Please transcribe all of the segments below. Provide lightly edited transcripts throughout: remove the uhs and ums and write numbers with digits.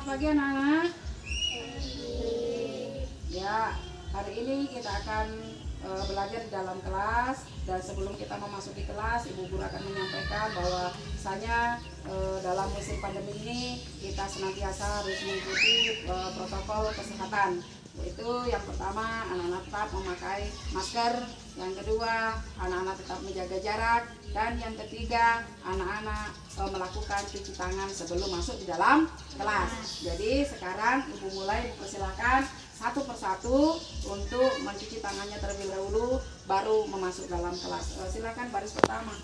pagi anak-anak. Ya, hari ini kita akan belajar di dalam kelas. Dan sebelum kita memasuki kelas, Ibu Guru akan menyampaikan bahwa misalnya dalam musim pandemi ini kita senantiasa harus mengikuti protokol kesehatan. Yaitu yang pertama, anak-anak tetap memakai masker. Yang kedua, anak-anak tetap menjaga jarak. Dan yang ketiga, anak-anak melakukan cuci tangan sebelum masuk di dalam kelas. Jadi sekarang Ibu mulai, persilahkan satu persatu untuk mencuci tangannya terlebih dahulu, baru memasuk dalam kelas. Silakan baris pertama.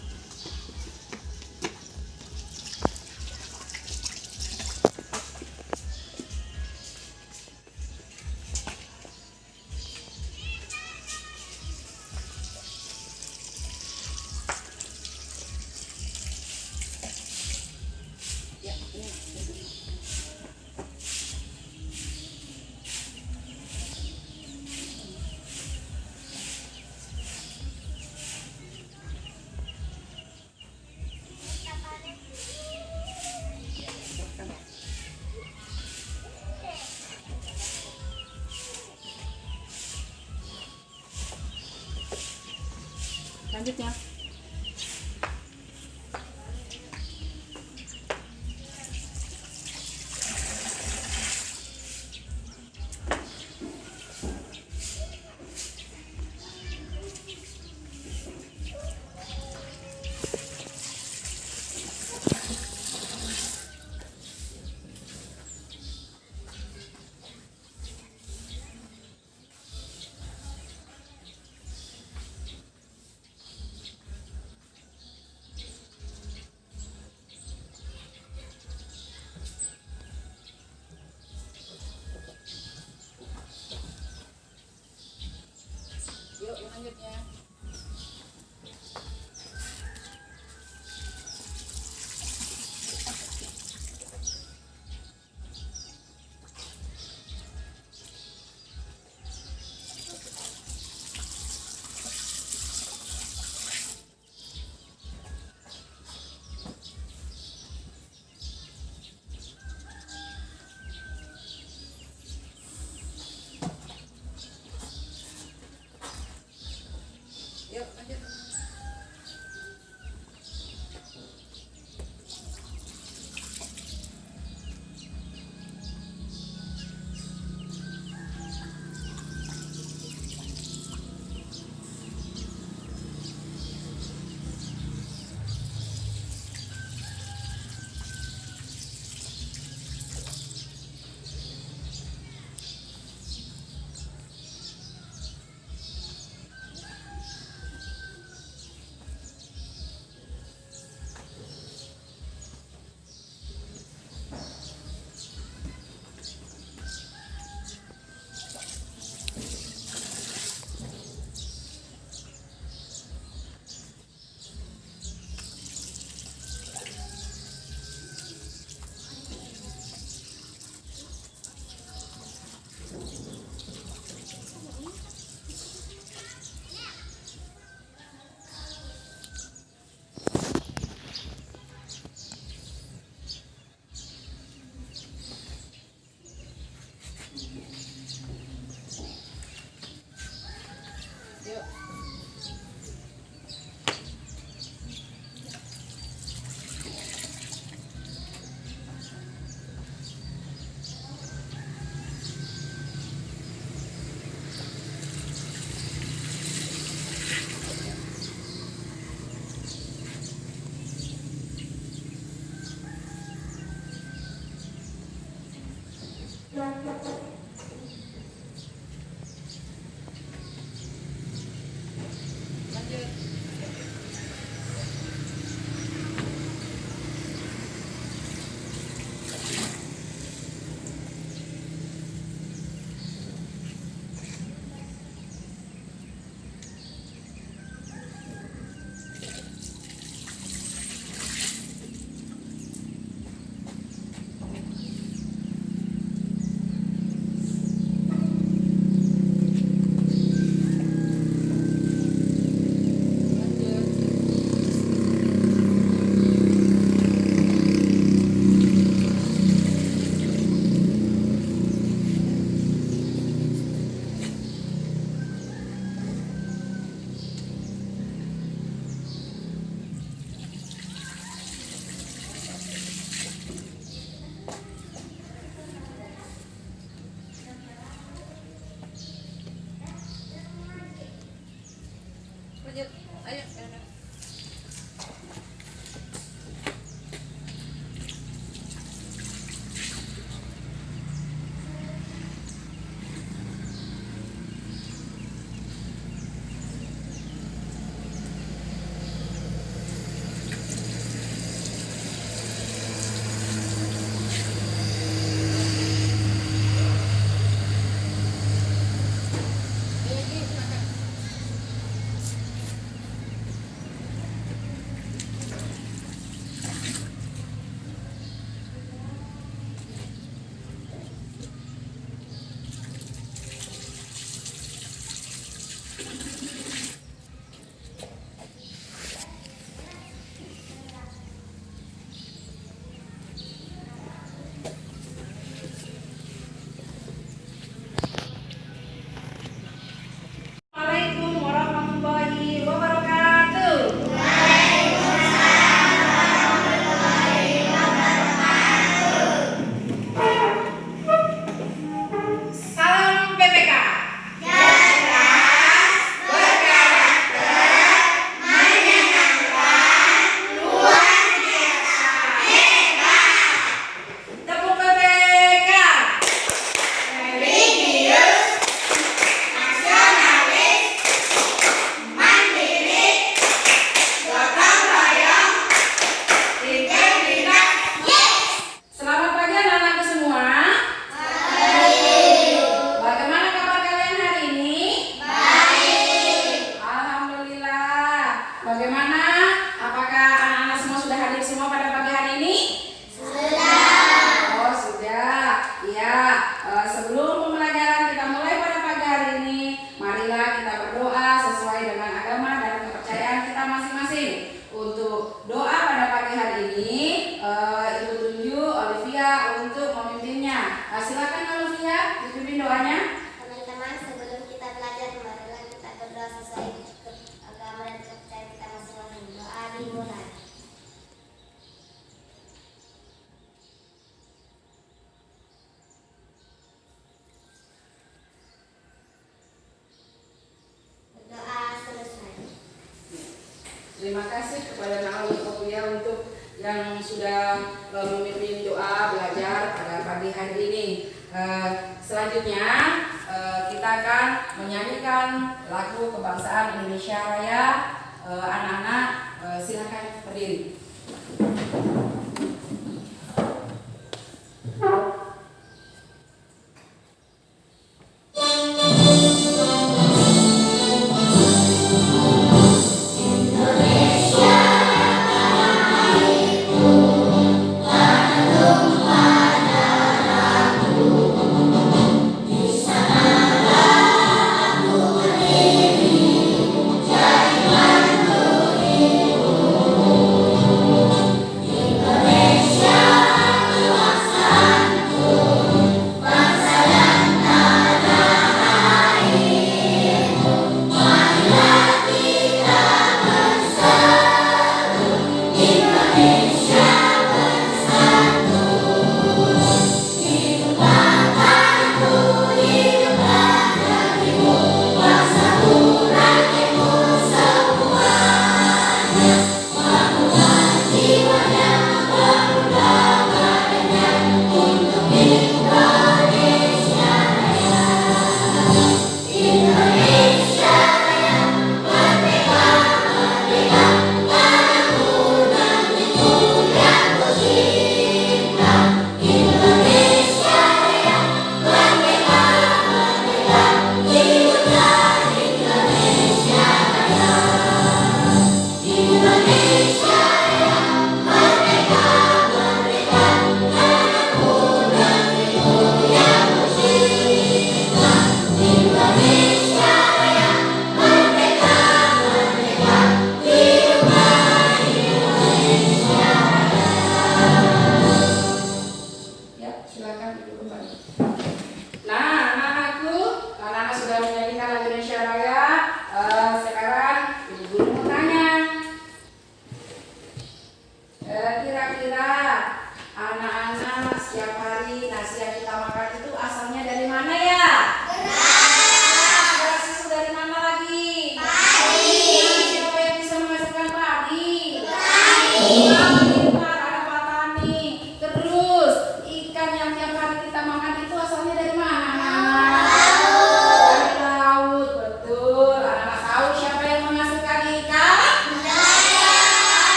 Selanjutnya. Yuk, selanjutnya. Yuk, lanjut. Yuk. Lanjut. pemimpinnya. Silakan Alvia, dipimpin doanya. Teman-teman, sebelum kita belajar, marilah kita berdoa sesuai agama dan kepercayaan kita masing-masing. Doa dimulai. Doa selesai. Terima kasih kepada Alvia untuk yang sudah memimpin doa belajar pada pagi hari ini. Selanjutnya kita akan menyanyikan lagu kebangsaan Indonesia Raya. Anak-anak silakan berdiri.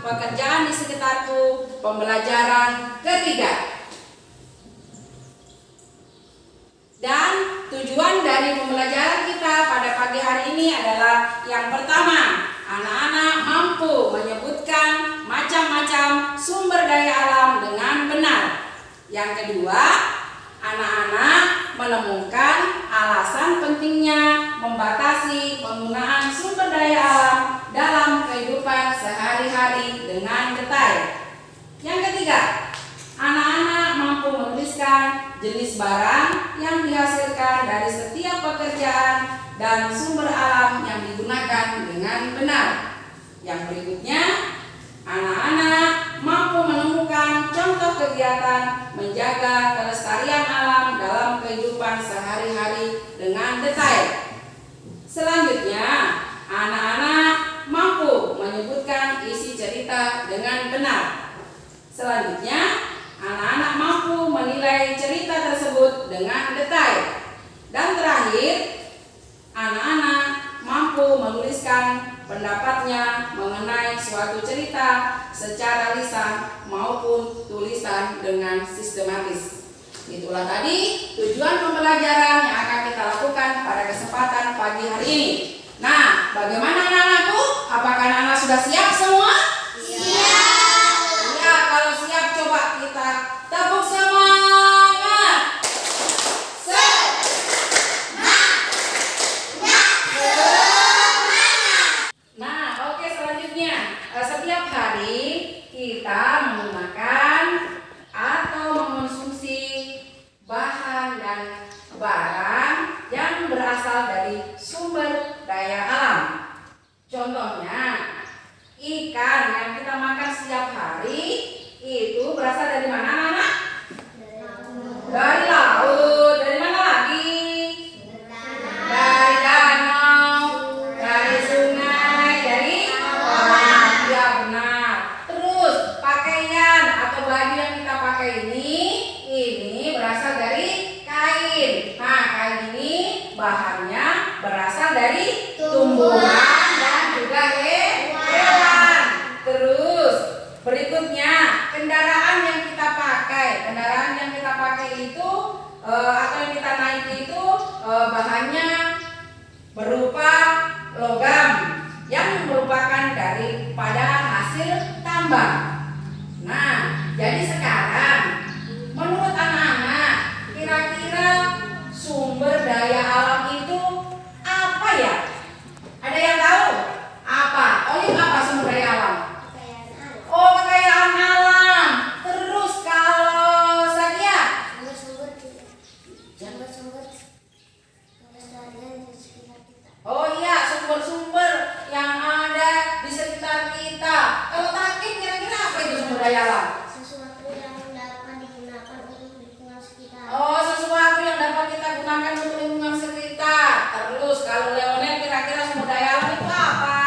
Pekerjaan di sekitarku, pembelajaran ketiga. Dan tujuan dari pembelajaran kita pada pagi hari ini adalah yang pertama, anak-anak mampu menyebutkan macam-macam sumber daya alam dengan benar. Yang kedua, anak-anak menemukan alasan pentingnya membatasi penggunaan sumber daya alam dalam kehidupan sehari-hari dengan detail. Yang ketiga, anak-anak mampu menuliskan jenis barang yang dihasilkan dari setiap pekerjaan dan sumber alam yang digunakan dengan benar. Yang berikutnya, anak-anak mampu menemukan contoh kegiatan menjaga kelestarian alam dalam kehidupan sehari-hari dengan detail. menuliskan pendapatnya mengenai suatu cerita secara lisan maupun tulisan dengan sistematis. Itulah tadi tujuan pembelajaran yang akan kita lakukan pada kesempatan pagi hari ini. Nah, bagaimana anak-anakku? Apakah anak-anak sudah siap semua? Siap. Ya, kalau siap coba kita tepuk semangat. Nah, oke, selanjutnya setiap hari kita menggunakan atau mengonsumsi bahan dan barang yang berasal dari sumber daya alam. Contohnya, ikan yang kita makan setiap hari itu berasal dari mana, anak-anak? Dari laut. Dari mana lagi? Dari danau, dari sungai, dari kolam. Ya, benar. Terus pakaian atau baju yang kita pakai ini berasal dari kain. Nah, kain ini bahannya berasal dari tumbuhan dan juga hewan. Terus berikutnya, kendaraan yang kita pakai. Kendaraan yang kita pakai itu atau yang kita naiki itu bahannya berupa logam yang merupakan daripada hasil tambang. Nah, jadi sekarang menurut anak-anak, kira-kira sumber daya alam itu apa ya? Ada yang tahu? Apa? Oleh apa sumber daya alam? Oh, kekayaan alam. Terus kalau Sadia? Oh iya, sumber-sumber yang ada di sekitar kita. Kalau Takib kira-kira apa itu sumber daya alam? Sesuatu yang dapat digunakan untuk lingkungan sekitar. Oh, sesuatu yang dapat kita gunakan untuk lingkungan sekitar. Terus kalau Leonel kira-kira sumber daya alam itu apa?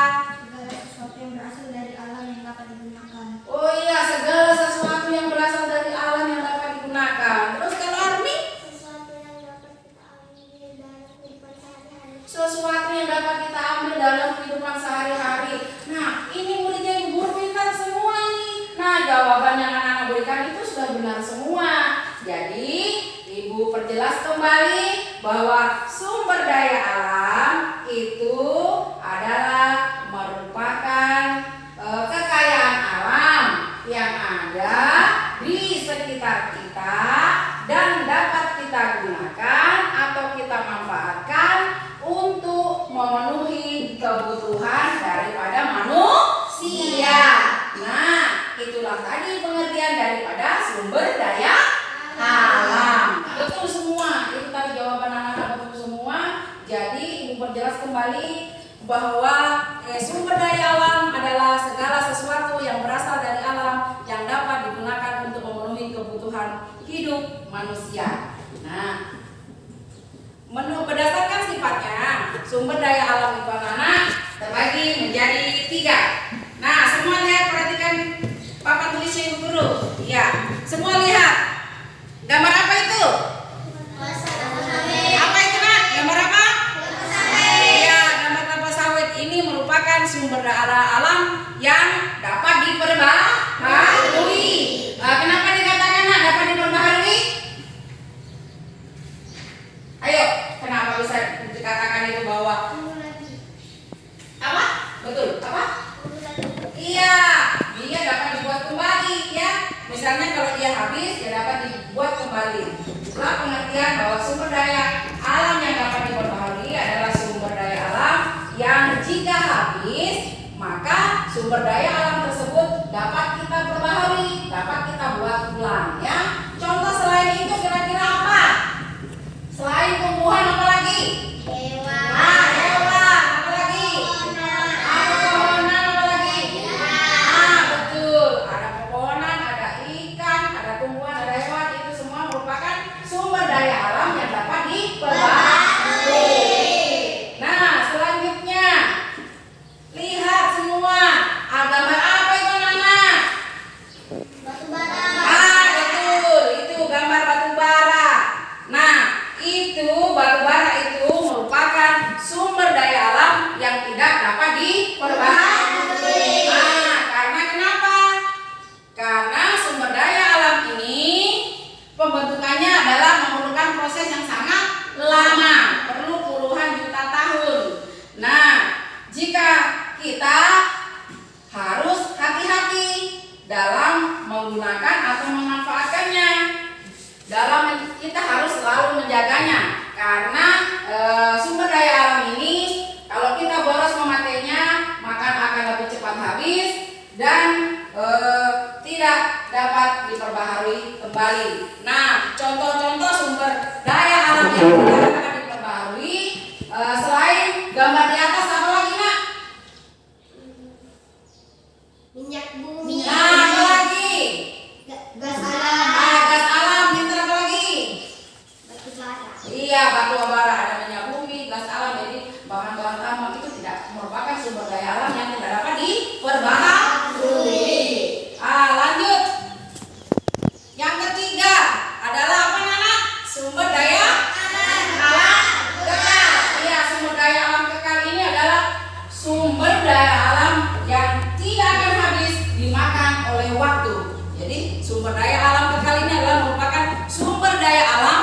Segala sesuatu yang berasal dari alam yang dapat digunakan. Oh iya, segala sesuatu yang berasal dari alam yang dapat digunakan. Terus kalau Armi? Sesuatu yang dapat kita ambil dalam kehidupan sehari-hari. Sesuatu yang dapat kita ambil dalam kehidupan sehari-hari. Nah, ini muridnya Ibu Guru pintar semua nih. Nah, jawaban yang anak-anak berikan itu sudah benar semua. Jadi, Ibu perjelas kembali bahwa sumber daya alam itu adalah merupakan kekayaan alam yang ada di sekitar kita dan dapat kita gunakan atau kita manfaatkan untuk memenuhi kebutuhan daripada manusia. Nah, itulah tadi pengertian daripada sumber daya alam. Betul semua. Itu tadi jawaban anak-anak betul semua. Jadi Ibu perjelas kembali bahwa sumber daya alam adalah segala sesuatu yang berasal dari alam yang dapat digunakan untuk memenuhi kebutuhan hidup manusia. Nah, berdasarkan sifatnya, sumber daya alam itu anak-anak terbagi menjadi 3. Nah, semua lihat, perhatikan papan tulisnya Ibu Guru. Ya, semua lihat. Gambar apa itu? Apa itu, Nak? Gambar apa? Iya, gambar kelapa sawit ini merupakan sumber daya alam yang dapat diperbaharui. Kenapa dikatakan, Nak, dapat diperbaharui? Ayo, kenapa bisa dikatakan itu bahwa apa? Betul, apa? Iya, dia dapat dibuat kembali ya. Misalnya kalau dia habis, dia dapat dibuat kembali. Itulah pengertian bahwa sumber daya alam yang dapat diperbaharui adalah sumber daya alam yang jika habis, maka sumber daya alam tersebut dapat kita perbaharui, dapat kita buat ulang ya. Contoh selain itu kira-kira apa? Selain tumbuhan apa lagi? Hewan. Hewan. Apa lagi? Ada pepohonan apa lagi? Betul. Ada pepohonan, ada ikan, ada tumbuhan, ada hewan. Itu semua merupakan sumber daya alam yang dapat diperbaharui. Nah, selanjutnya lihat semua. Gambar menggunakan atau memanfaatkannya. Kita harus selalu menjaganya karena sumber daya alam ini kalau kita boros memakainya maka akan lebih cepat habis dan tidak dapat diperbaharui kembali. Nah, contoh-contoh sumber daya alam yang tidak dapat diperbaharui selain gambar di atas apa lagi, Nak? Minyak bumi. Nah, apa lagi? Gas alam. Gas alam, pinter apa lagi? Batu bara. Iya, batu bara, ada minyak bumi, gas alam. Jadi bahan-bahan tambang itu tidak merupakan sumber daya alam yang tidak dapat diperbaharui. Lanjut. Yang ketiga adalah apa, Nana? Sumber daya alam kekal. Iya, sumber daya alam kekal ini adalah sumber daya alam yang tidak akan habis dimakan oleh waktu. Jadi sumber daya alam kekal ini adalah merupakan sumber daya alam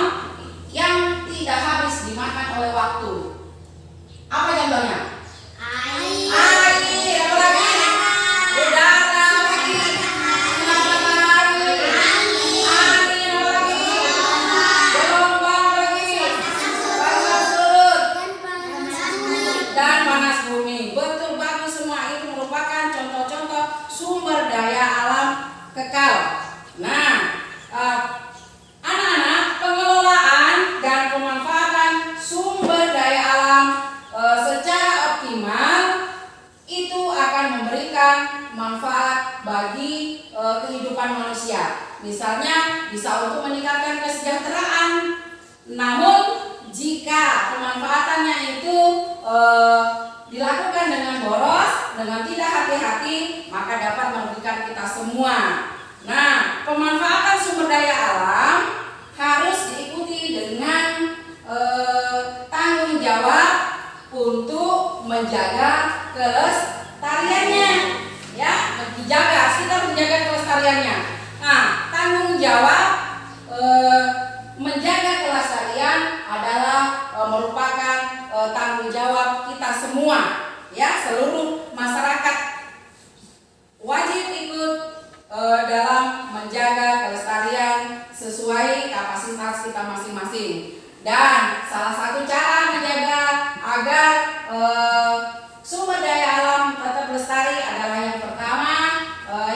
yang tidak habis dimakan oleh waktu. Apa contohnya? Air. Air, apa lagi? Udara, apa lagi? Matahari, angin, apa lagi? Gelombang, apa lagi? Panas surut dan panas bumi. Betul, bagus semua. Itu merupakan contoh-contoh sumber daya alam kekal. Nah, anak-anak, pengelolaan dan pemanfaatan sumber daya alam secara optimal itu akan memberikan manfaat bagi kehidupan manusia. Misalnya bisa untuk meningkatkan kesejahteraan. Namun jika pemanfaatannya itu dilakukan dengan boros, dengan tidak hati-hati, maka dapat merugikan kita semua. Nah, pemanfaatan sumber daya alam harus diikuti dengan tanggung jawab untuk menjaga kelestariannya. Ya, kita menjaga kelestariannya. Nah, tanggung jawab menjaga kelestarian adalah merupakan tanggung jawab kita semua, ya, seluruh masyarakat wajib ikut dalam menjaga kelestarian sesuai kapasitas kita masing-masing. Dan salah satu cara menjaga agar sumber daya alam tetap lestari adalah yang pertama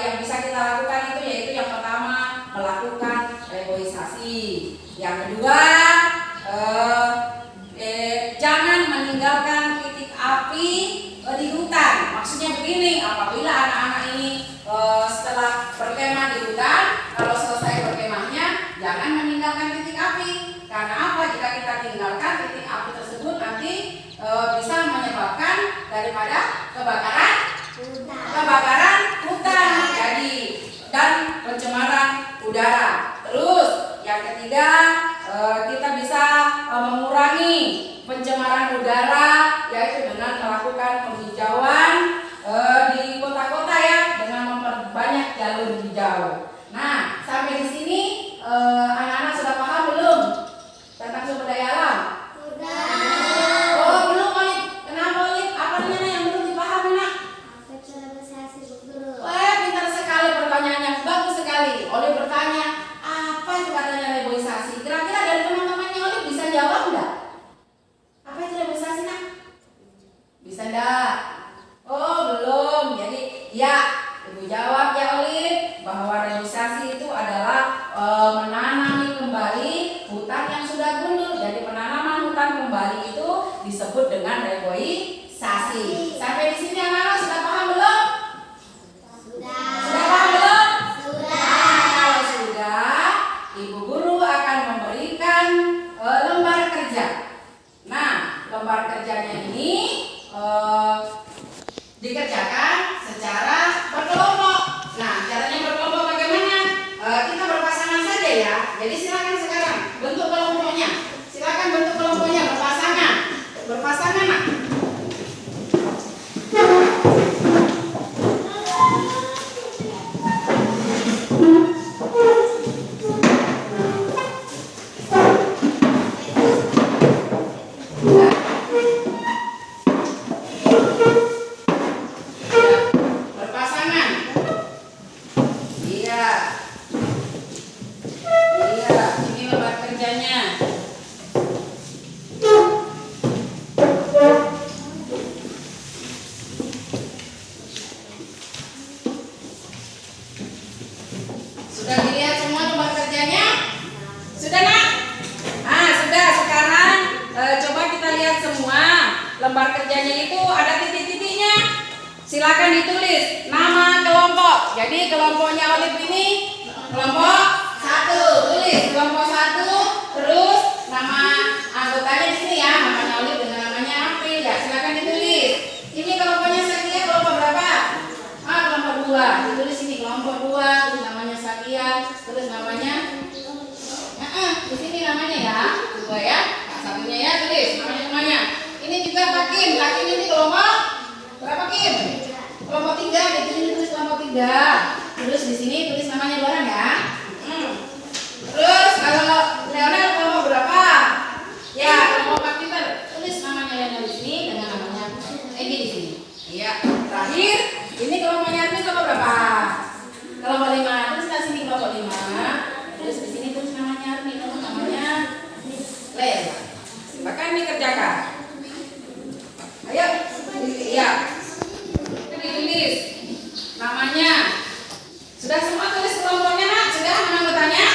yang bisa kita lakukan itu yaitu yang pertama melakukan reboisasi. Yang kedua jangan meninggalkan titik api di hutan. Maksudnya begini, apabila anak-anak ini setelah berkemah di hutan, kalau selesai berkemahnya jangan meninggalkan titik api. Karena apa? Jika kita tinggalkan titik api tersebut nanti bisa menyebabkan daripada kebakaran hutan, jadi dan pencemaran udara. Terus yang ketiga kita bisa mengurangi pencemaran udara yaitu dengan melakukan penghijauan di kota-kota ya, dengan memperbanyak jalur hijau. Nah, sampai di sini anak-anak sudah paham belum tentang sumber daya alam? Sudah. Oh, belum, Olip. Kenapa, Olip? Apa namanya yang belum dipahami, Nak? Apa itu reboisasi, Bu Guru? Wah, pintar sekali pertanyaannya. Bagus sekali. Olip bertanya, apa itu katanya reboisasi? Kira-kira dari teman-temannya Olip bisa jawab enggak? Apa itu reboisasi, Nak? Bisa enggak? Oh, belum. Jadi, ya, Ibu jawab ya, Olip, bahwa reboisasi itu adalah menanami kembali hutan yang sudah gundul. Jadi penanaman hutan kembali itu disebut dengan reboisasi. Sampai di sini anak-anak sudah paham belum? Sudah. Sudah paham belum? Sudah. Nah, kalau sudah, Ibu Guru akan memberikan lembar kerja. Nah, lembar kerjanya ini dikerjakan secara berkelompok. Nah, caranya berkelompok bagaimana? Kita berpasangan saja ya. Jadi silakan sekarang bentuk kelompoknya. Silakan bentuk kelompoknya berpasangan. Berpasangan, Nak. kerjanya itu ada titik-titiknya. Silakan ditulis nama kelompok. Jadi kelompoknya Olive ini kelompok 1. Tulis kelompok 1, terus nama anggotanya di sini ya, namanya Olive dengan namanya April ya. Silakan ditulis. Ini kelompoknya Sakia kelompok berapa? Kelompok 2. Ditulis ini kelompok 2, terus namanya Sakia, terus namanya di sini namanya ya, 2 ya. Satunya ya, tulis namanya semuanya. Ini juga Pak Kim ini kelompok berapa Kim? Kelompok 3, di sini tulis kelompok 3. Terus di sini tulis namanya 2 orang ya. Terus kalau Leonel kelompok berapa? Ya, kelompok Pak Peter. Tulis namanya Leonel di sini dengan namanya Egi di sini. Iya. Terakhir, ini kelompoknya Armin kelompok berapa? Kelompok 5. Terus di sini kelompok 5. Terus di sini tulis namanya Armin, namanya Lea. Bahkan dikerjakan. Ayo, iya. Ditulis namanya. Sudah semua tulis kelompoknya nak? Sudah anggotanya?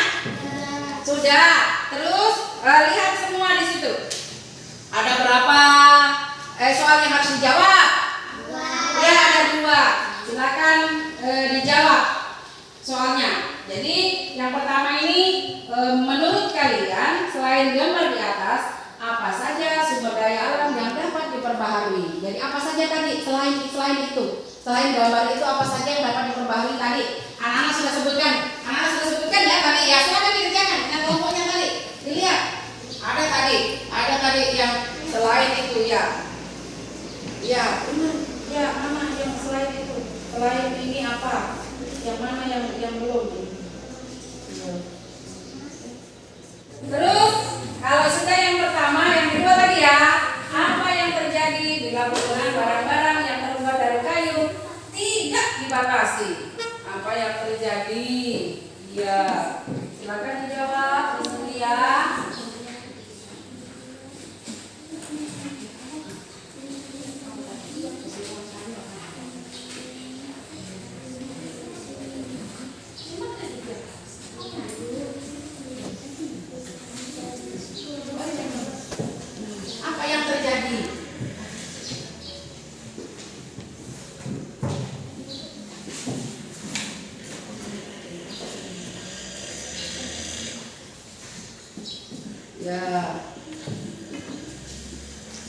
Sudah. Terus lihat semua di situ. Ada berapa soal yang harus dijawab? Ya, ada 2. Silakan dijawab soalnya. Jadi yang pertama ini menurut kalian selain gambar di atas, apa saja sumber daya alam yang dapat diperbaharui? Jadi apa saja tadi selain itu? Selain gambar itu apa saja yang dapat diperbaharui tadi? Anak-anak sudah sebutkan. Anak-anak sudah sebutkan ya tadi ya. Silakan dikerjakan dengan kelompoknya tadi. Dilihat. Ada tadi yang selain itu ya. Ya, benar. Ya, mana yang selain itu? Selain ini apa? Yang mana yang belum? Ya. Terus kalau sudah yang pertama, yang kedua tadi ya, apa yang terjadi bila penggunaan barang-barang yang terbuat dari kayu tidak dibatasi? Apa yang terjadi? Ya, silakan dijawab di sini ya. Apa yang terjadi?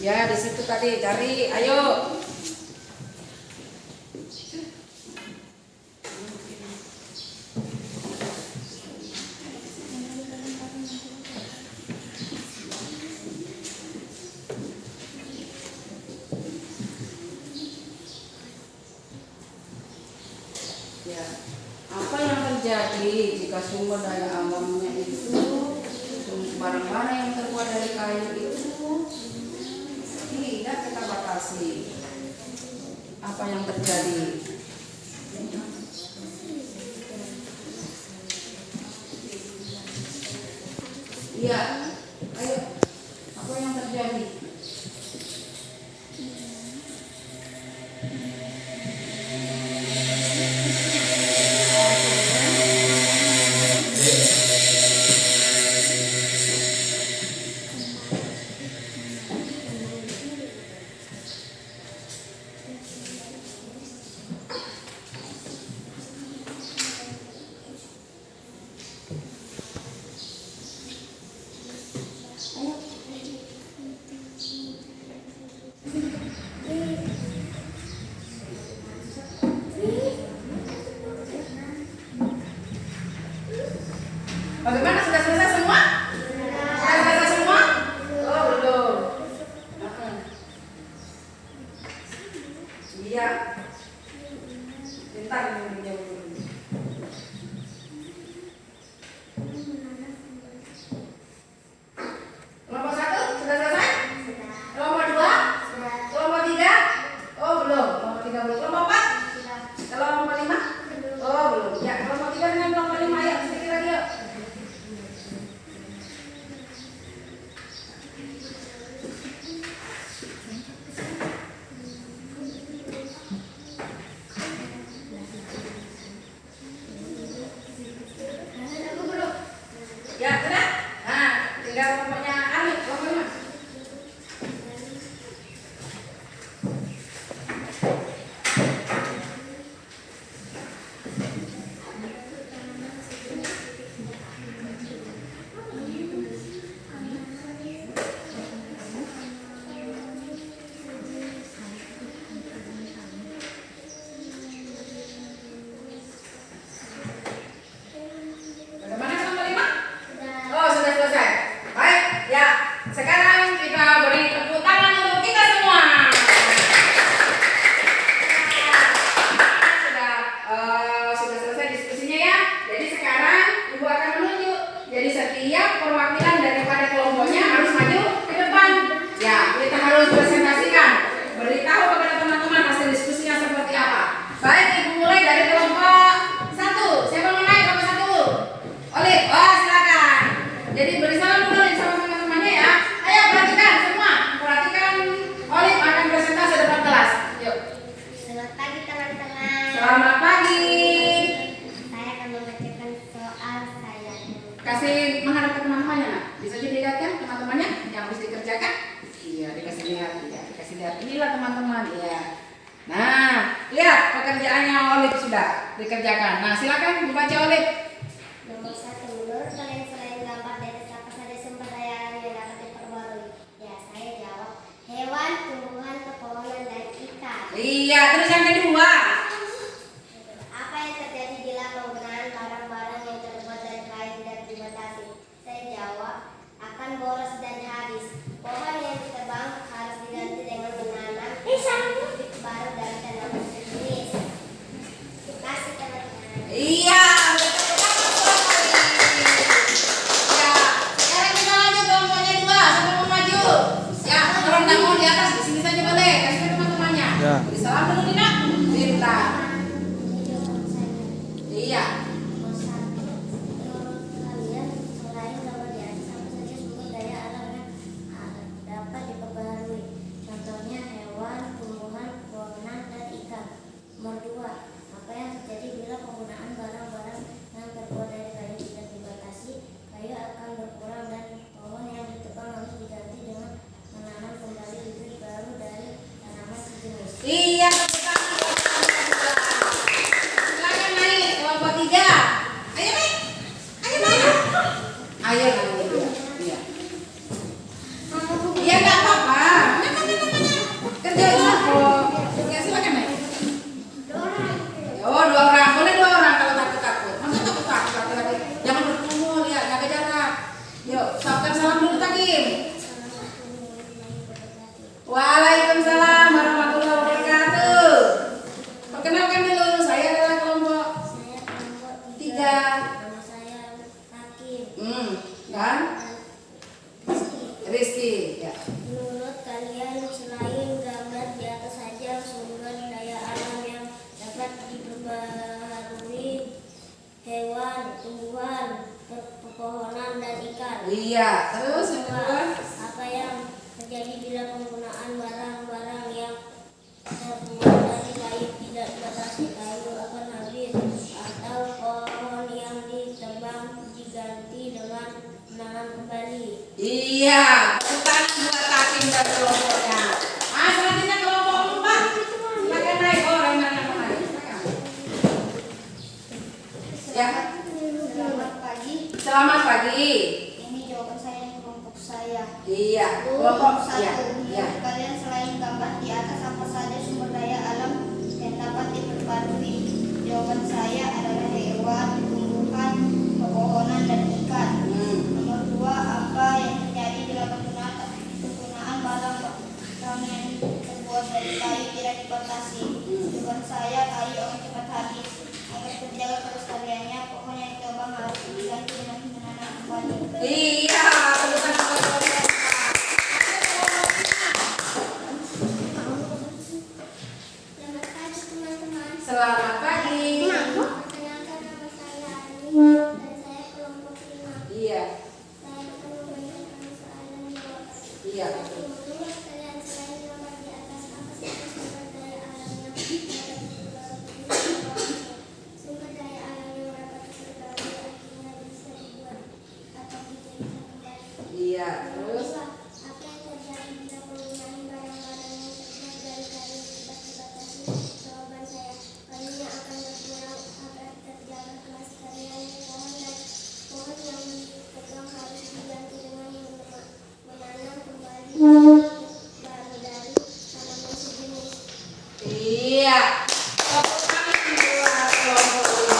Ya di situ tadi cari, ayo. Ya, apa yang terjadi jika sumber daya alamnya itu barang-barang yang terbuat dari kayu itu tidak kita batasi? Apa yang terjadi? Iya, ayo. Apa yang terjadi? Bagaimana, sudah selesai semua? Sudah selesai semua? Oh belum. Iya. Bentar ini jauh dulu. Kelompok 1 sudah selesai? Kelompok 2? Kelompok 3? Oh belum. Kelompok 3 belum. Kelompok 4? Kelompok 5? Oh belum. Ya, kelompok 3 dengan kelompok 5 ya, sedikit lagi yuk. teman-teman ya. Nah, lihat pekerjaannya Olip sudah dikerjakan. Nah, silakan dibaca Olip. Nomor 1, menurut kalian selain gambar di atas apa saja sumber daya alam yang dapat diperbarui? Ya, saya jawab hewan, tumbuhan, pepohonan, dan ikan. Iya, terus yang kedua. Apa yang terjadi bila penggunaan barang-barang yang terbuat dari kain tidak dibatasi? Saya jawab akan boros dan habis. Pohon yang ditebang harus diganti dengan menanam bibit baru dari tanaman sejenis. Terima kasih teman-teman. Iya, betul sekali. Ya, sekarang kita lanjut kelompoknya 2 sampai maju. Ya, tolong nggak mau di atas, di sini saja boleh. Kasih ke teman-temannya. Ya. Beri salam dulu Dina. Pintar. Iya. Nomor 1, menurut kalian selain gambar di atas apa saja sumber daya alam yang dapat diperbarui? Contohnya hewan, tumbuhan, pepohonan, dan ikan. Nomor 2, apa yang terjadi bila penggunaan barang-barang yang terbuat dari kayu tidak dibatasi? Kayu akan berkurang dan pohon yang ditebang harus diganti dengan menanam kembali bibit baru dari tanaman sejenis. Iya, tepuk tangan buat kelompok 2. Silakan naik kelompok 3. Ayo naik. Ayo naik. Ayo naik. Iya. Iya, enggak apa-apa. Kerjain kok. Ya, silakan naik. Oh, 2 orang. Boleh 2 orang kalau takut-takut. Masa takut-takut laki-laki? Jangan berkerumun, ya, jaga jarak. Yuk, ucapkan salam dulu Takim. Waalaikumsalam warahmatullahi wabarakatuh. Perkenalkan dulu, saya adalah kelompok Saya kelompok 3. Nama saya Hakim. Dan Rizky. Rizky. Ya. Menurut kalian selain gambar di atas saja sumber daya alam yang dapat diperbarui? Hewan, tumbuhan, pepohonan, dan ikan. Iya, terus yang kedua. Apa yang terjadi bila penggunaan barang-barang yang terbuat dari kayu tidak dibatasi? Kayu akan habis atau pohon yang ditebang diganti dengan menanam kembali. Iya, tepuk tangan buat Takim dan kelompoknya. Selanjutnya kelompok 4. Silakan naik. Oh, Rena mau naik. Silakan. Ya. Selamat pagi. Selamat pagi. Ini jawaban saya yang kelompok saya. Iya, kelompok ya. Ya. Kalian selain gambar di atas apa saja sumber daya alam yang dapat diperbarui? Jawaban saya adalah hewan, tumbuhan, pepohonan, dan ikan. Nomor 2, apa yang terjadi bila penggunaan barang yang terbuat dari kayu tidak dibatasi? Jawaban saya kayu akan cepat habis. Agar terjaga kelestariannya, pohon yang ditebang harus diganti dengan menanam kembali. Iya, tepuk tangan buat kelompok 4. Selamat pagi teman-teman. Selamat pagi. Perkenalkan nama saya Ani dan saya kelompok 5. Iya. Saya akan membacakan soalan jawaban. Iya. Menurut kalian selain gambar di atas apa saja sumber daya alam yang dapat diperbarui? Sumber daya alam yang dapat diperbarui akhirnya bisa dibuat atau dipilih kembali. Iya, Nomor terus 2, apa yang terjadi bila penggunaan barang-barang yang terbuat dari kayu tidak dibatasi? Jawaban saya, kayunya akan berkurang agar terjaga kelestarian pohon dan pohon yang ditebang harus diganti dengan menanam kembali baru dari tanaman sejenis. iya. Tepuk tangan buat kelompok 5.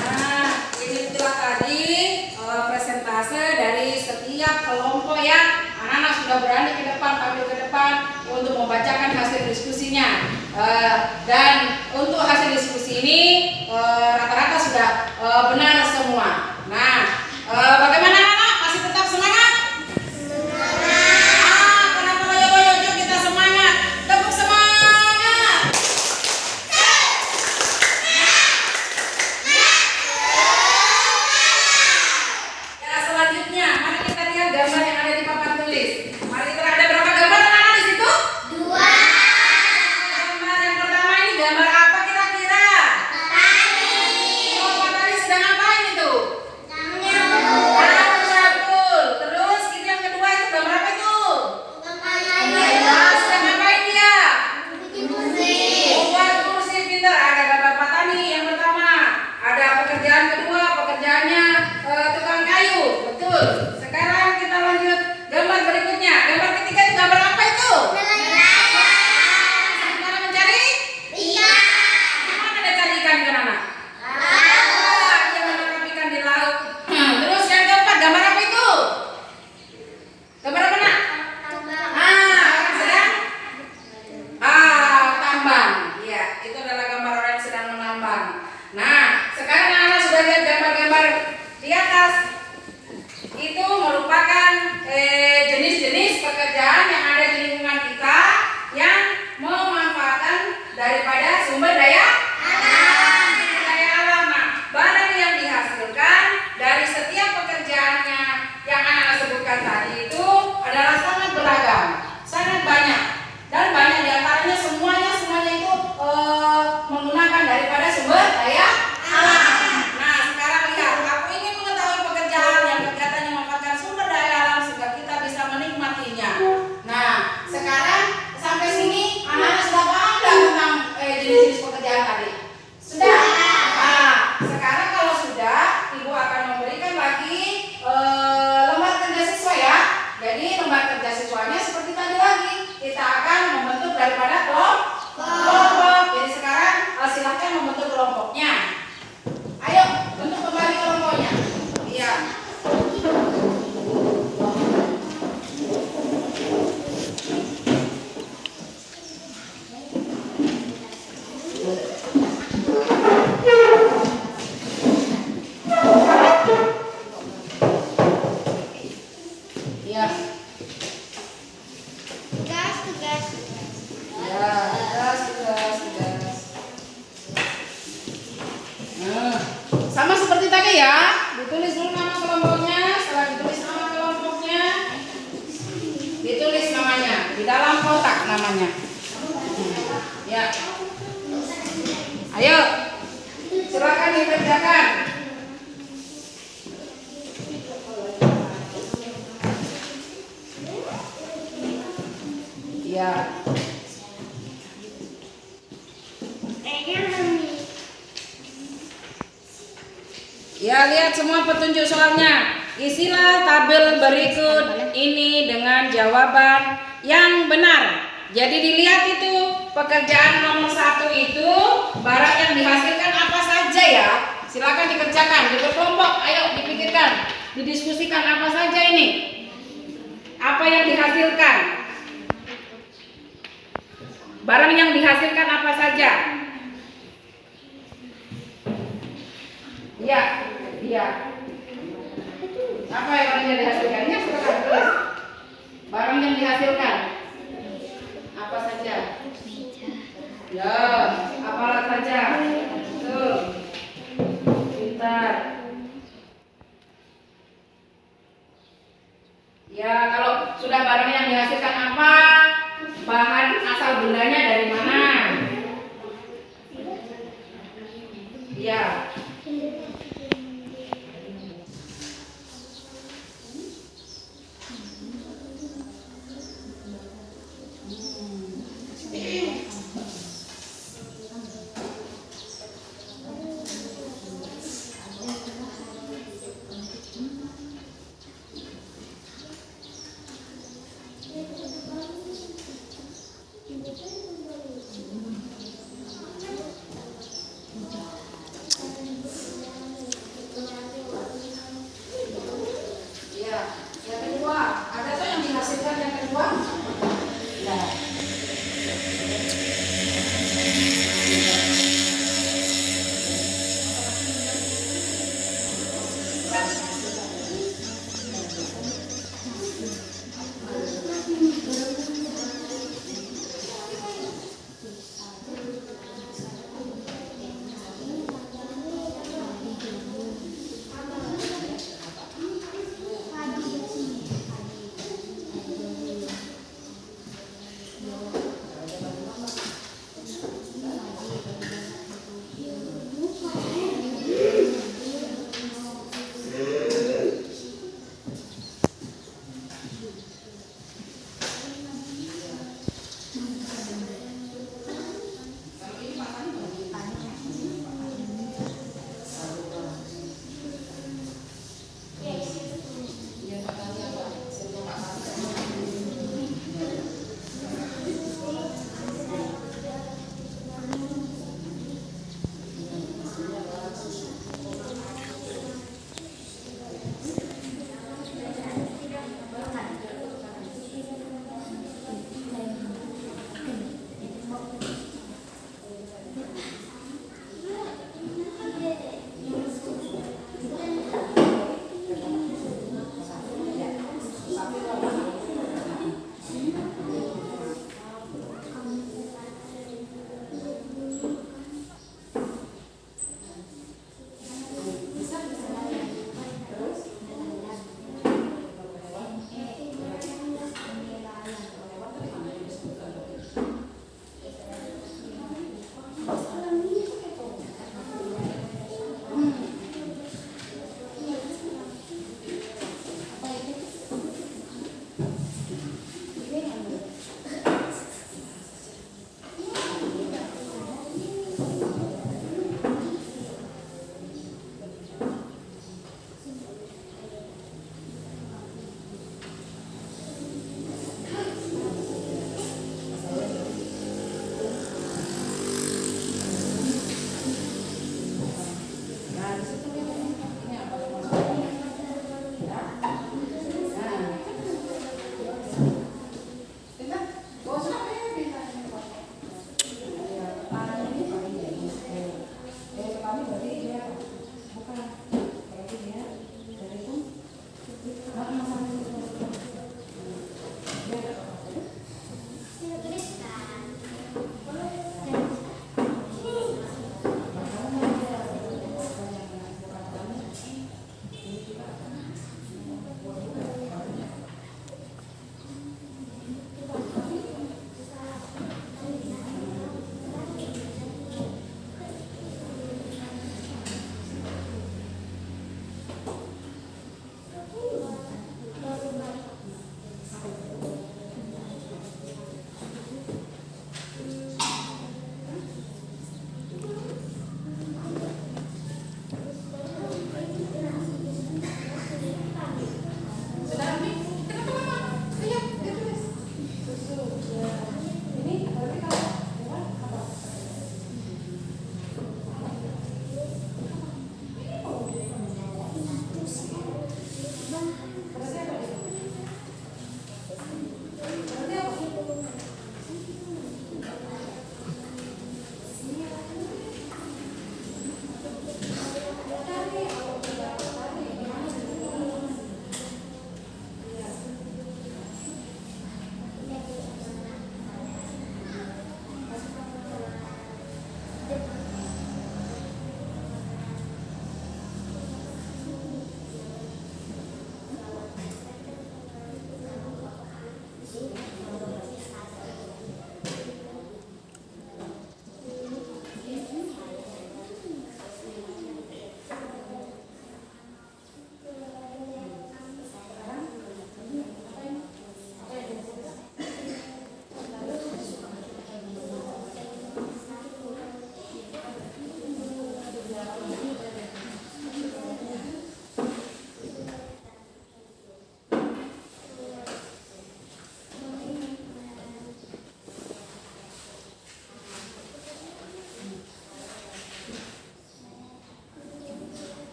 Nah, ini itulah tadi presentase dari setiap kelompok ya. Anak-anak sudah berani ke depan, tampil ke depan untuk membacakan hasil diskusinya. Dan untuk hasil diskusi ini rata-rata sudah benar semua. Nah, bagaimana anak-anak? Masih tetap semangat? Kenapa loyo-loyo? Yuk kita semangat. Tepuk semangat. Ya, selanjutnya mari kita lihat gambar yang ada di papan tulis. Mari kita ada berapa gambar anak-anak di situ? 2. daripada kelompok. Jadi sekarang silahkan membentuk kelompoknya. Ayo bentuk kembali kelompoknya. Iya. Iya. Tugas. Ya, tugas. Nah, sama seperti tadi ya. Ditulis dulu nama kelompoknya. Setelah ditulis nama kelompoknya, ditulis namanya di dalam kotak namanya. Ya. Ayo, silakan dikerjakan. Ya. Ya, lihat semua petunjuk soalnya. Isilah tabel berikut ini dengan jawaban yang benar. Jadi dilihat itu pekerjaan nomor 1 itu barang yang dihasilkan apa saja ya. Silakan dikerjakan, berkelompok. Ayo dipikirkan, didiskusikan apa saja ini. Apa yang dihasilkan? Barang yang dihasilkan apa saja? Iya. Apa yang barang yang dihasilkan? Ya, silakan tulis. Barang yang dihasilkan apa saja? Ya, apalah saja. Tuh. Pintar. Ya, kalau sudah barang yang dihasilkan apa? Bahan asal bendanya dari mana? Ya.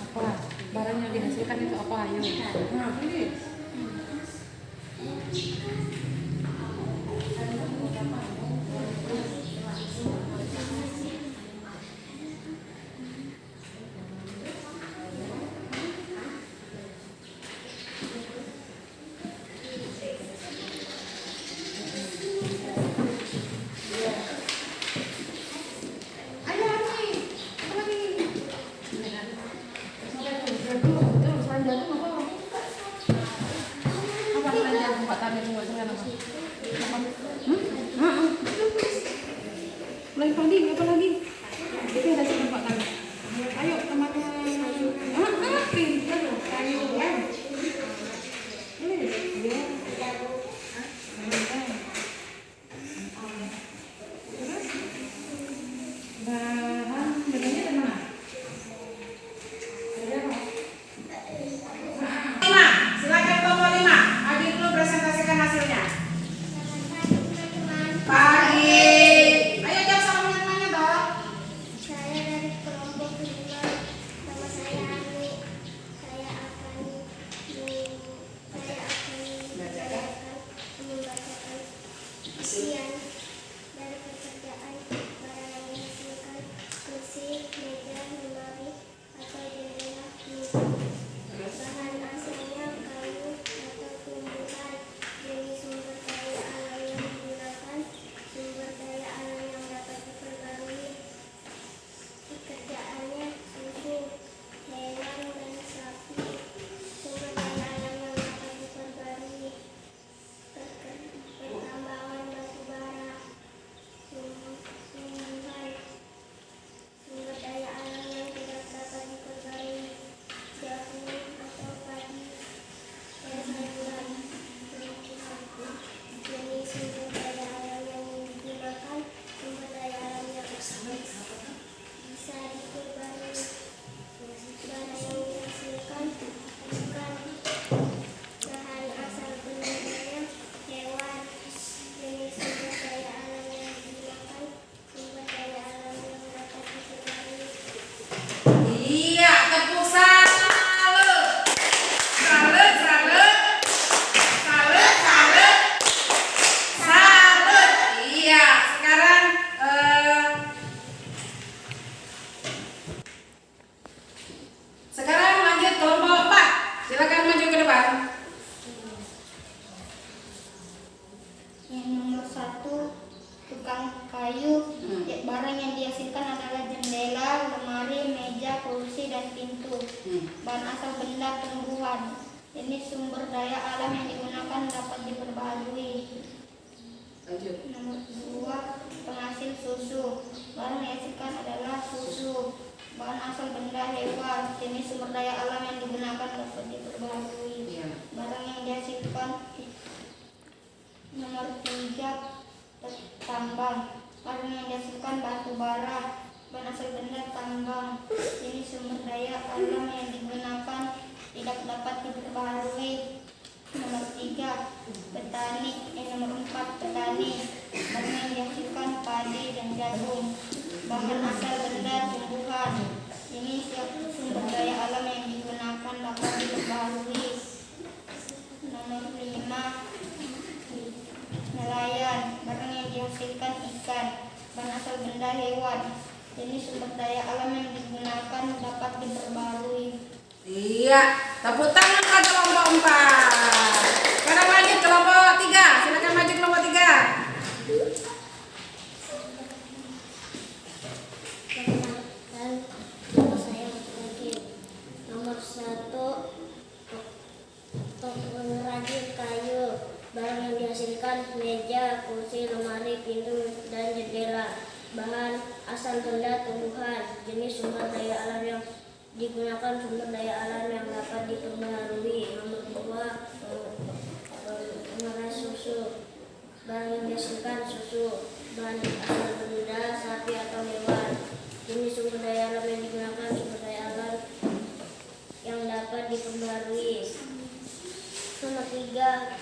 Apa barang yang dihasilkan itu apa? Ayo. Nah, ini. Lagi pagi, apa lagi? Itu ada sempat kan? Ayo temannya. Pintar kayu kan? Ini dia. Bahan benarnya dari mana? Silakan kelompok 5. Adi dulu presentasikan hasilnya. Pagi. Ayo jawab salam temannya dong. Saya dari kelompok 5. Nama saya Ani. Saya akan membacakan isian dari pekerjaan barang yang dihasilkan: kursi, meja, lemari, atau jendela, pintu. Bahan asalnya kayu atau tumbuhan. Jenis sumber daya alam yang digunakan: sumber daya alam yang dapat diperbarui. Pekerjaannya susu, hewan, dan sapi. Sumber daya alam yang dapat diperbarui: pertambangan batu bara, tumbuhan. Sumber daya alam yang tidak dapat diperbarui: jagung atau padi dan sayuran. Jenis sumber daya alam yang digunakan: sumber daya alam yang bisa diperbarui. Barang yang dihasilkan: ikan. Bahan asal benarnya: hewan. Jenis sumber daya alam yang digunakan: sumber daya alam yang dapat diperbarui. Iya, tepuk salut. Salut, salut. Salut, salut. Salut. Iya, sekarang lanjut kelompok 4. Silakan maju ke depan. Yang nomor 1, tukang kayu. Barang yang dihasilkan adalah jendela, lemari, meja, kursi, dan pintu. Bahan asal benda tumbuhan. Jenis sumber daya alam yang digunakan dapat diperbarui. Lanjut. Nomor 2, penghasil susu. Barang yang dihasilkan adalah susu. Bahan asal benda hewan. Jenis sumber daya alam yang digunakan dapat diperbarui. Iya. Barang yang dihasilkan. Nomor 3, tambang. Barang yang dihasilkan batu bara. Bahan asal benda tambang. Jenis sumber daya alam yang digunakan tidak dapat diperbarui. Nomor 3, petani. Nomor 4, petani. Barang yang dihasilkan padi dan jagung. Bahan asal benda tumbuhan. Jenis sumber daya alam yang digunakan dapat diperbarui. Nomor 5, nelayan. Barang yang dihasilkan ikan. Bahan asal benda hewan. Jenis sumber daya alam yang digunakan dapat diperbarui. Iya, tepuk tangan ke kelompok 4. Sekarang lanjut kelompok 3. Silakan maju kelompok 3. Nama saya lagi. Nomor 1, pengrajin meja, kursi, lemari, pintu, dan jendela. Bahan asal benda tumbuhan. Jenis sumber daya alam yang digunakan, sumber daya alam yang dapat diperbaharui. Nomor 2, mengeras susu. Barang yang dihasilkan susu. Bahan asal benda sapi atau hewan. Jenis sumber daya alam yang digunakan, sumber daya alam yang dapat diperbaharui. Nomor 3,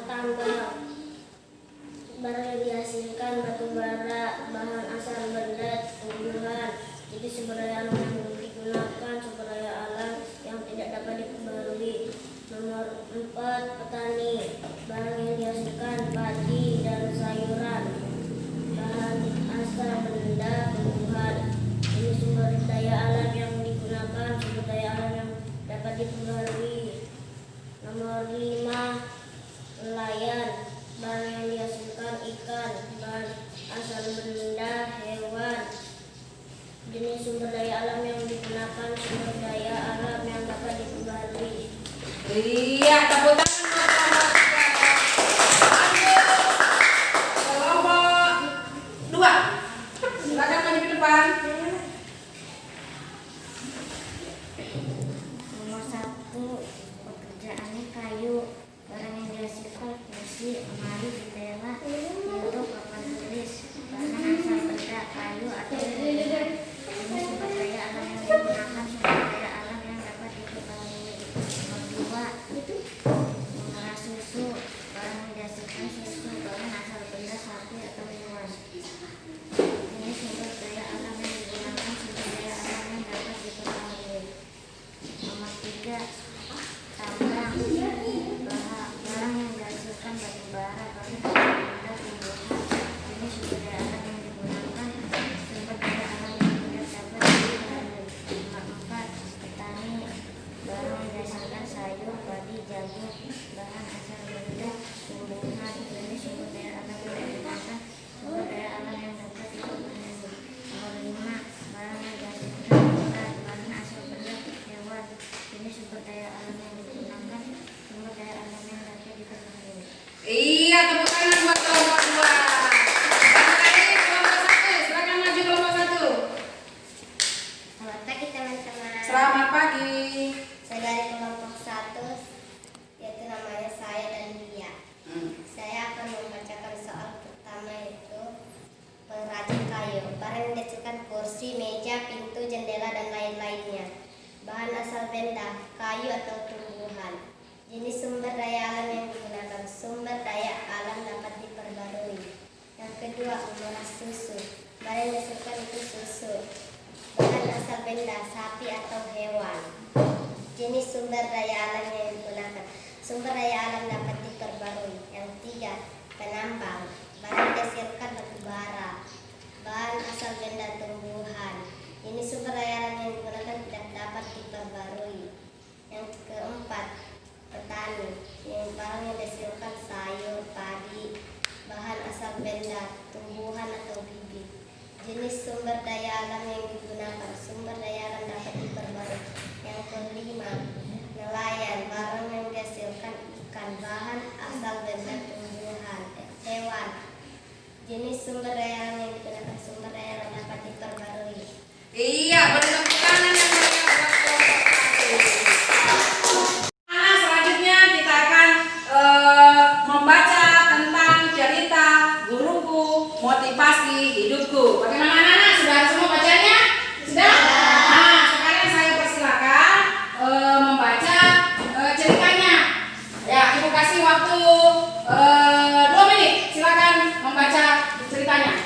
tambang. Barang yang dihasilkan batu bara. Bahan asal benda tumbuhan. Jadi sumber daya alam yang digunakan, sumber daya alam yang tidak dapat diperbarui. Nomor 4, petani. Barang yang dihasilkan padi dan sayuran. Bahan asal benda tumbuhan. Ini sumber daya alam yang digunakan, sumber daya alam yang dapat diperbarui. Nomor 5, nelayan. Barang yang dihasilkan ikan. Bahan asal benda hewan. Jenis sumber daya alam yang digunakan, sumber daya alam yang dapat diperbarui. Iya, tepuk tangan buat kelompok 2. Silakan maju ke depan. Nomor 1, pekerjaannya kayu. Barang yang dihasilkan kursi, lemari, jendela, pintu, papan tulis. Bahan asal benda kayu atau tumbuhan. Ini sumber daya alam yang digunakan, sumber daya alam yang dapat diperbarui. Nomor 2, mengeras susu. Barang yang dihasilkan susu. Bahan asal benda sapi atau hewan. Ini sumber daya alam yang digunakan, sumber daya alam yang dapat diperbarui. Nomor 3, tambang. Barang yang dihasilkan batu bara. Bahan asal benda tumbuhan. Ini sumber daya alam yang digunakan, sumber daya alam yang tidak dapat diperbarui. Nomor 4, petani. Barang yang dihasilkan sayur, padi, jagung. Bahan asal benda tumbuhan. Ini sumber daya alam yang digunakan, sumber daya alam yang dapat diperbarui. Nomor 5, barang yang dihasilkan ikan. Bahan asal benda hewan. Ini sumber daya alam yang digunakan, sumber daya alam yang dapat diperbarui. Iya, tepuk tangan buat kelompok 2. Balik lagi kelompok 1. Silakan maju kelompok 1. Selamat pagi teman-teman. Selamat pagi. Saya dari kelompok 1, yaitu namanya saya dan Lia. Saya akan membacakan soal pertama, yaitu pengrajin kayu. Barang yang dihasilkan kursi, meja, pintu, jendela, dan lain-lainnya. Bahan asal benda kayu atau tumbuhan. Jenis sumber daya alam yang digunakan, sumber daya alam dapat diperbarui. Yang kedua, mengeras susu. Barang yang dihasilkan itu susu. Bahan asal benda sapi atau hewan. Jenis sumber daya alam yang digunakan, sumber daya alam dapat diperbarui. Yang 3, penambang. Barang dihasilkan batu bara. Bahan asal benda tumbuhan. Ini sumber daya alam yang digunakan tidak dapat diperbarui. Yang keempat, petani. Yang barang yang dihasilkan sayur, padi. Bahan asal benda tumbuhan atau bibit. Jenis sumber daya alam yang digunakan, sumber daya alam dapat diperbarui. Yang kelima, nelayan. Barang yang dihasilkan ikan. Bahan asal benda tumbuhan hewan. Jenis sumber daya alam yang digunakan, sumber daya alam dapat diperbarui. Iya, beri tepuk tangan yang meriah buat kelompok 1. Selanjutnya kita akan membaca tentang cerita guruku motivasi hidupku. Bagaimana anak-anak? Sudah semua bacanya? Sudah? Nah, sekarang saya persilakan membaca ceritanya. Ya, Ibu kasih waktu 2 menit. Silakan membaca ceritanya.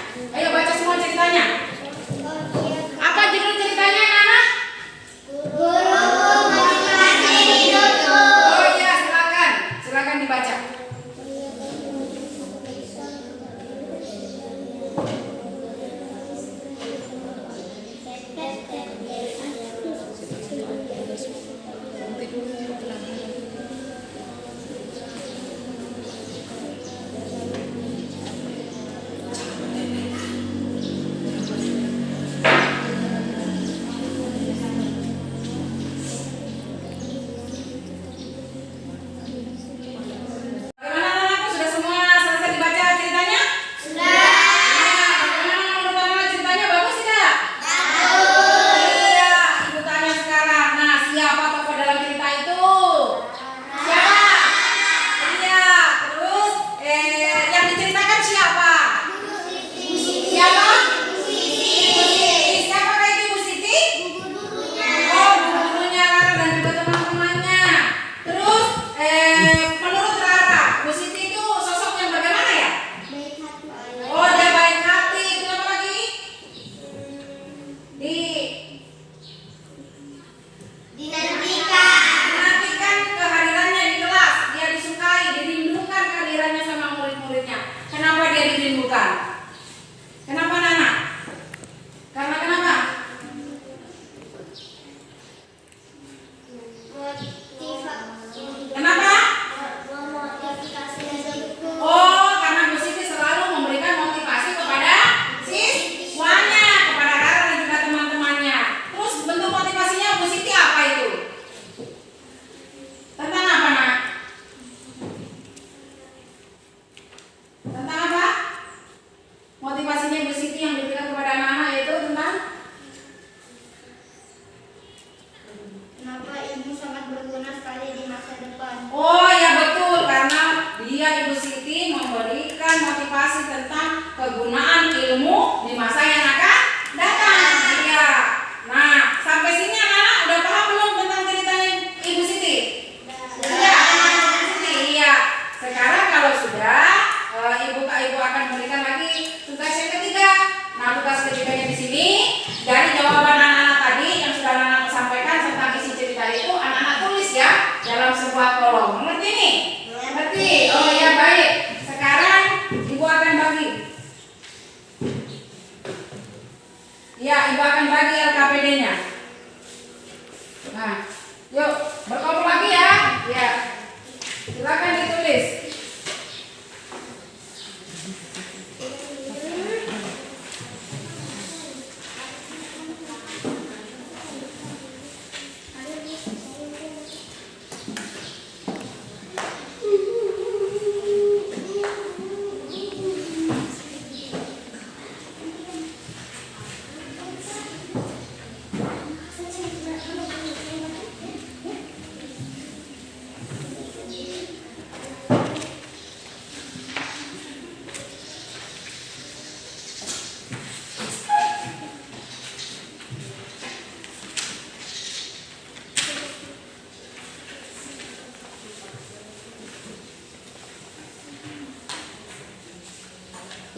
Silakan ditulis.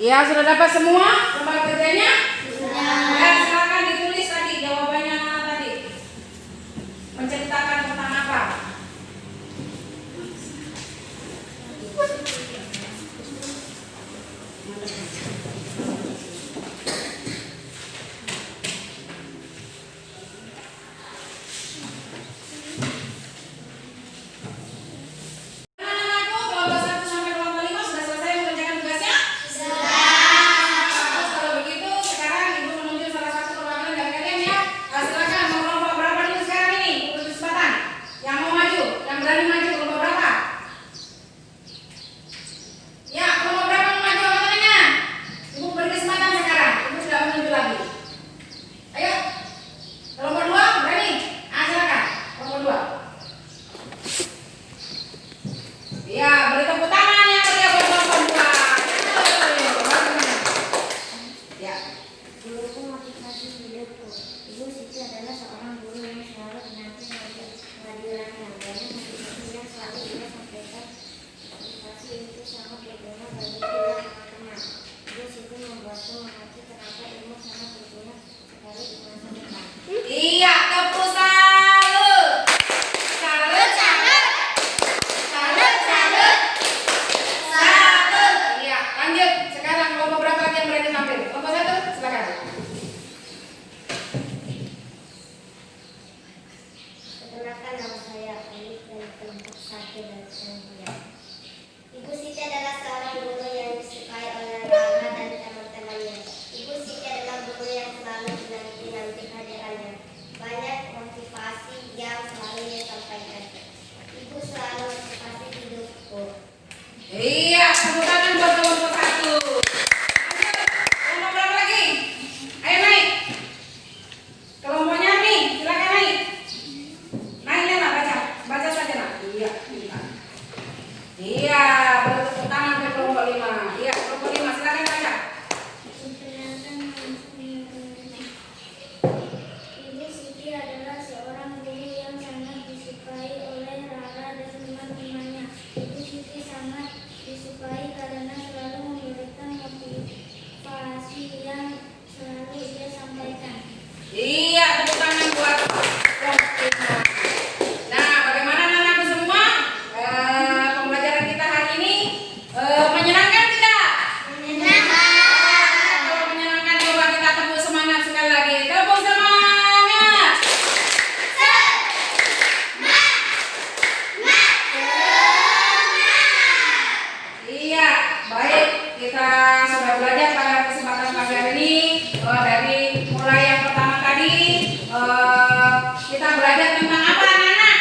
Ya, sudah dapat semua lembar kerjanya? Sudah. Ya, silakan ditulis tadi jawabannya anak tadi. Menceritakan tentang apa? Ya, beri tepuk tangan yang meriah buat perempuan dua. Ya. Guruku motivasi hidupku. Ibu Siti adalah seorang guru yang selalu menanti kehadirannya. Banyak motivasi yang selalu ia sampaikan. Motivasi itu sangat berguna bagi kita teman-teman. Ibu Siti membuatku mengerti kenapa ilmu sangat berguna sekali di masa depan. Iya, tepuk salut. Salut, salut. Salut, salut. Salut. Iya, lanjut. Sekarang kelompok berapa lagi yang berani tampil? Kelompok 1, silakan. Perkenalkan, nama saya Alif dari kelompok 1 dari Surabaya. Ibu Siti adalah seorang guru yang disukai oleh Rana dan teman-temannya. Ibu Siti adalah guru yang selalu dinanti kehadirannya. Banyak motivasi yang selalu ia sampaikan. Ibu selalu motivasi hidupku. Iya, tepuk tangan buat kelompok 1. Lanjut. Kelompok berapa lagi? Ayo naik. Kelompoknya nih, silakan naik. Naiknya nak baca. Baca saja nak. Iya, pintar. Iya, beri tepuk tangan ke kelompok 5. Iya, kelompok 5 silakan baca. Ibu Siti adalah seorang guru yang sangat disukai oleh Rara dan teman-temannya. Ibu Siti sangat disukai karena selalu memberikan motivasi yang selalu ia sampaikan. Iya, tepuk tangan buat kelompok 5. Nah, bagaimana anak-anakku semua? Pembelajaran kita hari ini menyenangkan tidak? Kalau menyenangkan, coba kita tepuk semangat sekali lagi. Tepuk semangat. Iya, baik. Kita sudah belajar pada kesempatan pagi hari ini dari mulai yang pertama tadi. Kita belajar tentang apa anak-anak?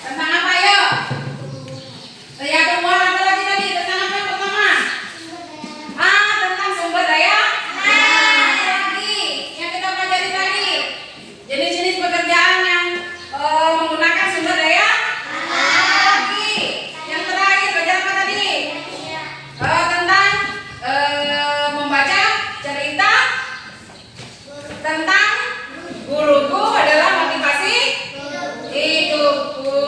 Tentang apa yuk? Ya, tumbuhan apa lagi tadi? Tentang apa yang pertama? Tentang sumber daya. Apa lagi yang kita pelajari tadi? Jenis-jenis pekerjaan yang menggunakan sumber daya. Lagi. Yang terakhir belajar apa tadi? Tentang membaca cerita. Tentang guruku adalah motivasi hidupku.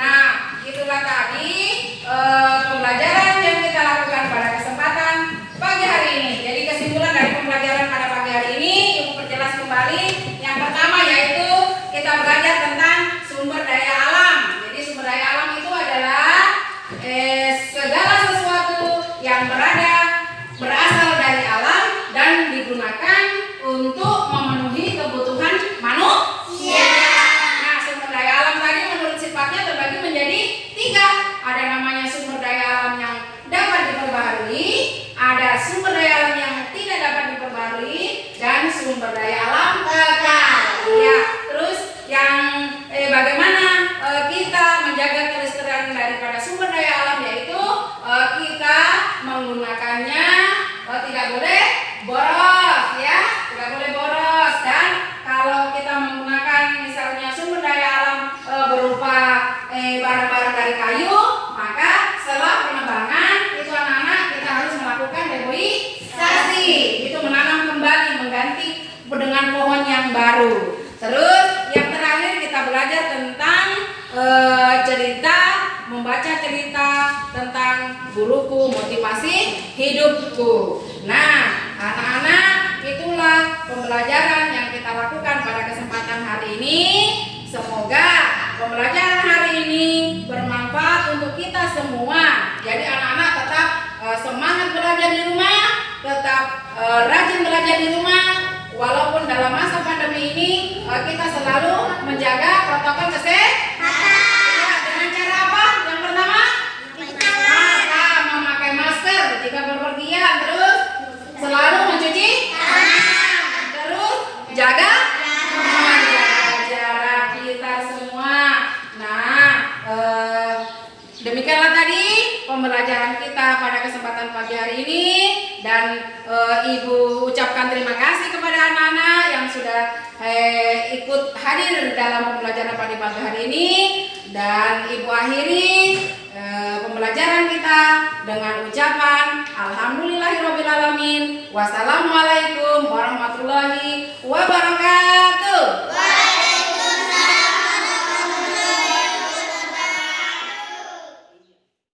Nah, itulah tadi pembelajaran yang kita lakukan pada kesempatan pagi hari ini. Jadi kesimpulan dari pembelajaran pada pagi hari ini, Ibu perjelas kembali. Yang pertama yaitu kita belajar tentang sumber daya alam. Jadi sumber daya alam itu adalah segala sesuatu yang berasal dari alam dan digunakan untuk memenuhi kebutuhan manusia. Nah, sumber daya alam tadi menurut sifatnya terbagi menjadi 3. Ada namanya menggunakannya tidak boleh boros ya, tidak boleh boros. Dan kalau kita menggunakan misalnya sumber daya alam berupa barang-barang dari kayu, maka setelah penebangan itu anak-anak kita harus melakukan reboisasi, itu menanam kembali, mengganti dengan pohon yang baru. Terus yang terakhir kita belajar tentang cerita, membaca cerita tentang guruku, motivasi hidupku. Nah, anak-anak, itulah pembelajaran yang kita lakukan pada kesempatan hari ini. Semoga pembelajaran hari ini bermanfaat untuk kita semua. Jadi anak-anak tetap semangat belajar di rumah, tetap rajin belajar di rumah. Walaupun dalam masa pandemi ini kita selalu menjaga protokol kesehatan. Dengan cara apa? Yang pertama, memakai masker jika berpergian, terus selalu mencuci tangan, terus jaga jarak kita semua. Nah, demikianlah tadi pembelajaran kita pada kesempatan pagi hari ini. Dan Ibu ucapkan terima kasih kepada anak-anak yang sudah ikut hadir dalam pembelajaran pada pagi hari ini. Dan Ibu akhiri pembelajaran kita dengan ucapan Alhamdulillahirobbilalamin. Wassalamualaikum warahmatullahi wabarakatuh.